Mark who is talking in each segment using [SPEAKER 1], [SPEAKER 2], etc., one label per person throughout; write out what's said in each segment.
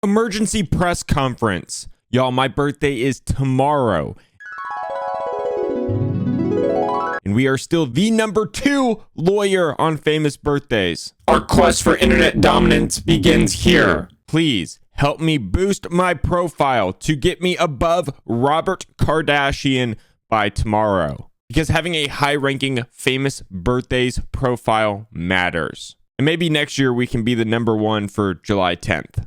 [SPEAKER 1] Emergency press conference. Y'all, my birthday is tomorrow. And we are still the #2 lawyer on famous birthdays. Our quest for internet dominance begins here. Please help me boost my profile to get me above Robert Kardashian by tomorrow. Because having a high-ranking famous birthdays profile matters. And maybe next year we can be the #1 for July 10th.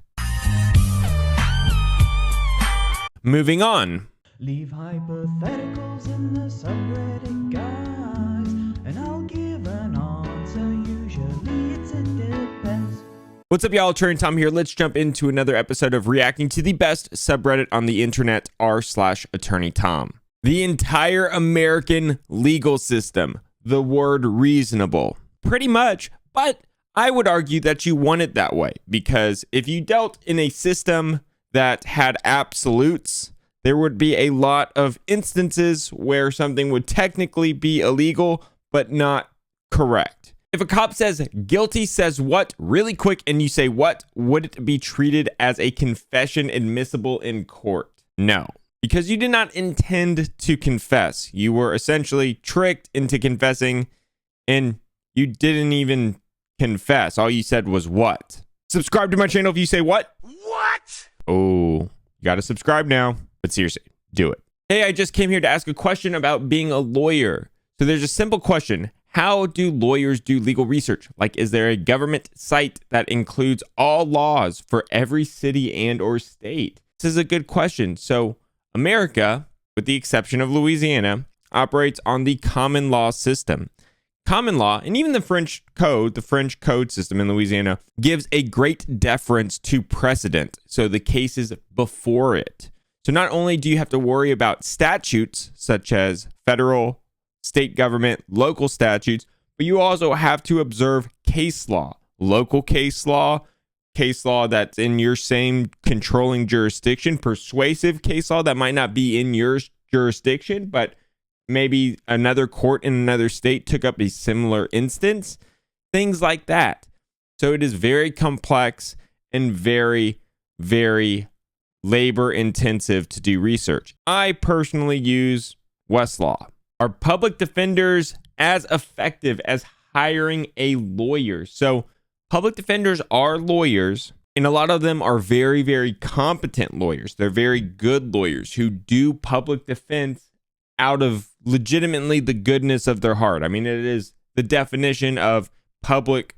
[SPEAKER 1] Moving on.
[SPEAKER 2] Leave hypotheticals in the subreddit, guys, and I'll give an answer. Usually it depends.
[SPEAKER 1] What's up, y'all? AttorneyTom here. Let's jump into another episode of reacting to the best subreddit on the internet, r/AttorneyTom. The entire American legal system, the word reasonable. Pretty much, but I would argue that you want it that way, because if you dealt in a system that had absolutes, there would be a lot of instances where something would technically be illegal, but not correct. If a cop says guilty says what really quick and you say what, would it be treated as a confession admissible in court? No, because you did not intend to confess. You were essentially tricked into confessing and you didn't even confess. All you said was what. Subscribe to my channel if you say what? What? Oh, you gotta subscribe now. But seriously, do it. Hey, I just came here to ask a question about being a lawyer. So there's a simple question. How do lawyers do legal research? Like, is there a government site that includes all laws for every city and or state? This is a good question. So America, with the exception of Louisiana, operates on the common law system. Common law, and even the French code system in Louisiana, gives a great deference to precedent. So the cases before it. So not only do you have to worry about statutes such as federal, state government, local statutes, but you also have to observe case law, local case law that's in your same controlling jurisdiction, persuasive case law that might not be in your jurisdiction, but maybe another court in another state took up a similar instance, things like that. So it is very complex and very, very labor intensive to do research. I personally use Westlaw. Are public defenders as effective as hiring a lawyer? So public defenders are lawyers, and a lot of them are very, very competent lawyers. They're very good lawyers who do public defense out of legitimately the goodness of their heart. I mean, it is the definition of public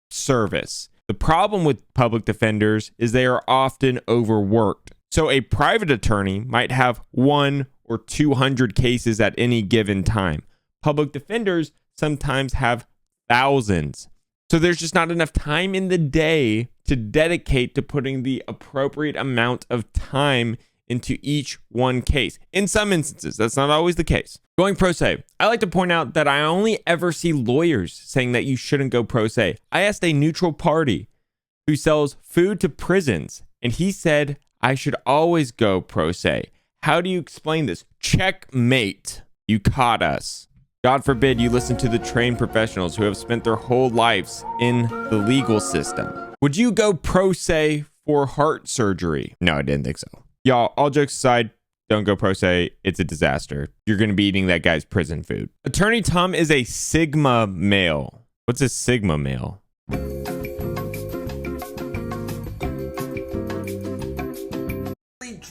[SPEAKER 1] service. The problem with public defenders is they are often overworked. So a private attorney might have 100 or 200 cases at any given time. Public defenders sometimes have thousands. So there's just not enough time in the day to dedicate to putting the appropriate amount of time into each one case. In some instances, that's not always the case. Going pro se, I like to point out that I only ever see lawyers saying that you shouldn't go pro se. I asked a neutral party who sells food to prisons, and he said I should always go pro se. How do you explain this? Checkmate. You caught us. God forbid you listen to the trained professionals who have spent their whole lives in the legal system. Would you go pro se for heart surgery? No, I didn't think so. Y'all, all jokes aside, don't go pro se. It's a disaster. You're going to be eating that guy's prison food. AttorneyTom is a Sigma male. What's a Sigma male?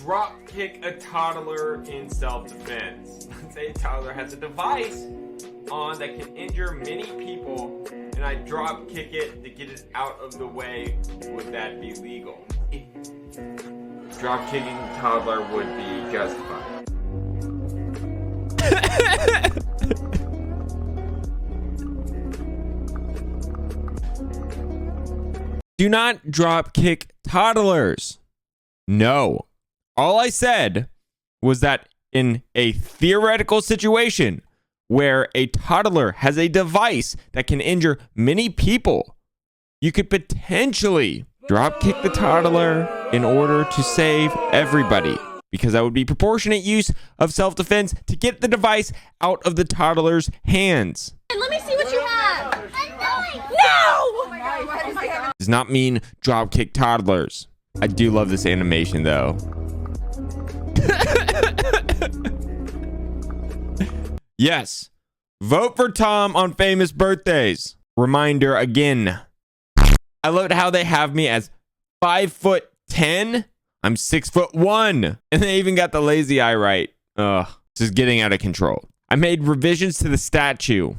[SPEAKER 1] Drop kick a toddler in self-defense. Let's say a toddler has a device on that can injure many people, and I drop kick it to get it out of the way. Would that be legal? Drop kicking a toddler would be justified. Do not drop kick toddlers. No. All I said was that in a theoretical situation where a toddler has a device that can injure many people, you could potentially drop kick the toddler in order to save everybody, because that would be proportionate use of self-defense to get the device out of the toddler's hands.
[SPEAKER 3] Let me see what you have.
[SPEAKER 4] No!
[SPEAKER 1] Does not mean drop kick toddlers. I do love this animation though. Yes. Vote for Tom on famous birthdays. Reminder again. I love how they have me as 5'10". I'm 6'1", and they even got the lazy eye right. Ugh, this is getting out of control. I made revisions to the statue.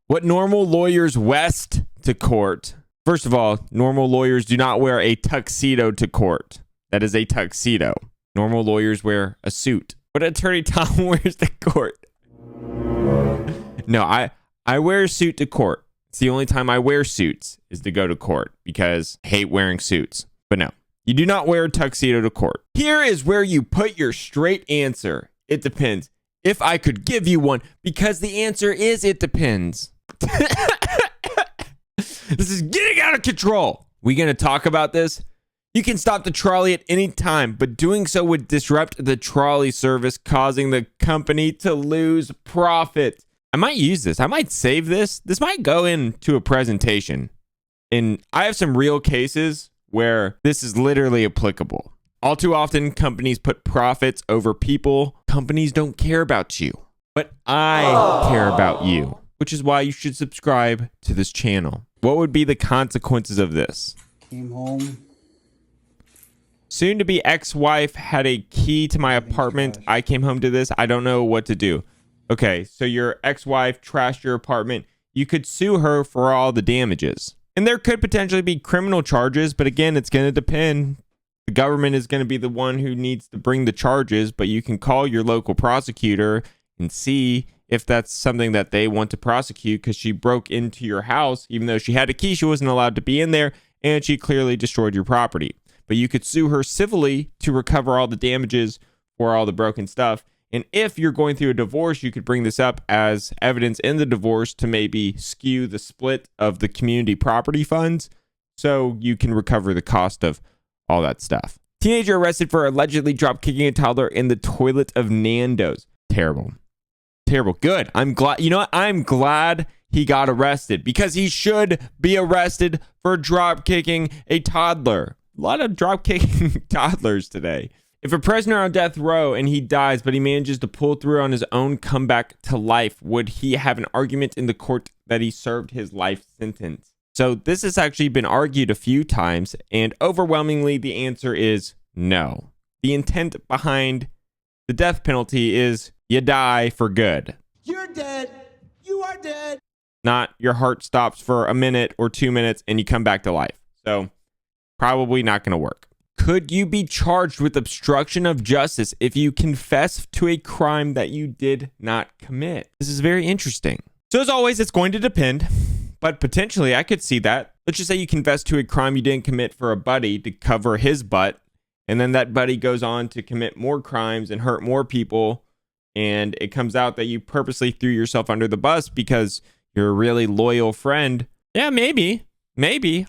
[SPEAKER 1] What normal lawyers west to court? First of all, normal lawyers do not wear a tuxedo to court. That is a tuxedo. Normal lawyers wear a suit. What Attorney Tom wears to court? No, I wear a suit to court. It's the only time I wear suits is to go to court because I hate wearing suits. But no, you do not wear a tuxedo to court. Here is where you put your straight answer. It depends. If I could give you one, because the answer is it depends. This is getting out of control. We gonna talk about this? You can stop the trolley at any time, but doing so would disrupt the trolley service, causing the company to lose profit. I might use this. I might save this. This might go into a presentation. And I have some real cases where this is literally applicable. All too often, companies put profits over people. Companies don't care about you, but I care about you, which is why you should subscribe to this channel. What would be the consequences of this?
[SPEAKER 3] Came home.
[SPEAKER 1] Soon to be ex-wife had a key to my apartment. I came home to this. I don't know what to do. Okay, so your ex-wife trashed your apartment. You could sue her for all the damages. And there could potentially be criminal charges, but again, it's going to depend. The government is going to be the one who needs to bring the charges, but you can call your local prosecutor and see if that's something that they want to prosecute because she broke into your house. Even though she had a key, she wasn't allowed to be in there, and she clearly destroyed your property. But you could sue her civilly to recover all the damages for all the broken stuff. And if you're going through a divorce, you could bring this up as evidence in the divorce to maybe skew the split of the community property funds so you can recover the cost of all that stuff. Teenager arrested for allegedly drop kicking a toddler in the toilet of Nando's. Terrible. Terrible. Good. I'm glad. You know what? I'm glad he got arrested because he should be arrested for drop kicking a toddler. A lot of drop kicking toddlers today. If a prisoner on death row and he dies, but he manages to pull through on his own comeback to life, would he have an argument in the court that he served his life sentence? So this has actually been argued a few times, and overwhelmingly the answer is no. The intent behind the death penalty is you die for good.
[SPEAKER 3] You're dead. You are dead.
[SPEAKER 1] Not your heart stops for a minute or 2 minutes and you come back to life. So probably not going to work. Could you be charged with obstruction of justice if you confess to a crime that you did not commit? This is very interesting. So as always, it's going to depend, but potentially I could see that. Let's just say you confess to a crime you didn't commit for a buddy to cover his butt, and then that buddy goes on to commit more crimes and hurt more people, and it comes out that you purposely threw yourself under the bus because you're a really loyal friend. Yeah, maybe.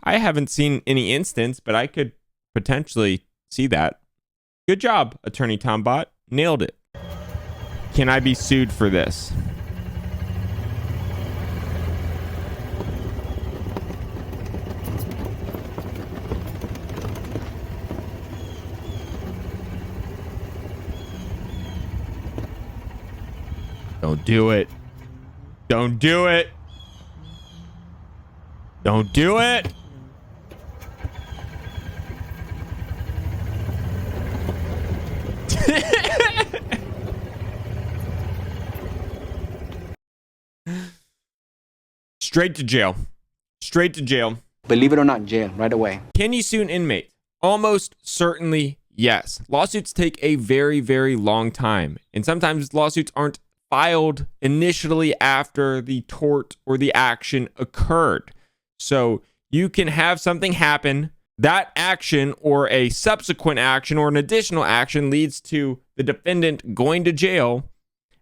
[SPEAKER 1] I haven't seen any instance, but I could potentially see that. Good job, Attorney Tom Bot. Nailed it. Can I be sued for this? Don't do it. Don't do it. Don't do it. Straight to jail. Straight to jail.
[SPEAKER 4] Believe it or not, jail right away.
[SPEAKER 1] Can you sue an inmate? Almost certainly yes. Lawsuits take a very, very long time. And sometimes lawsuits aren't filed initially after the tort or the action occurred. So you can have something happen. That action or a subsequent action or an additional action leads to the defendant going to jail.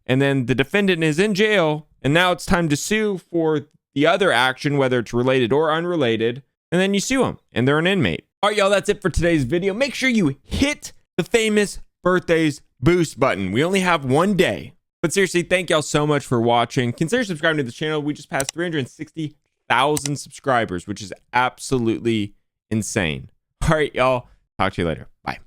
[SPEAKER 1] And then the defendant is in jail. And now it's time to sue for the other action, whether it's related or unrelated. And then you sue them and they're an inmate. All right, y'all, that's it for today's video. Make sure you hit the famous birthdays boost button. We only have one day. But seriously, thank y'all so much for watching. Consider subscribing to the channel. We just passed 1,000 subscribers, which is absolutely insane. All right, y'all. Talk to you later. Bye.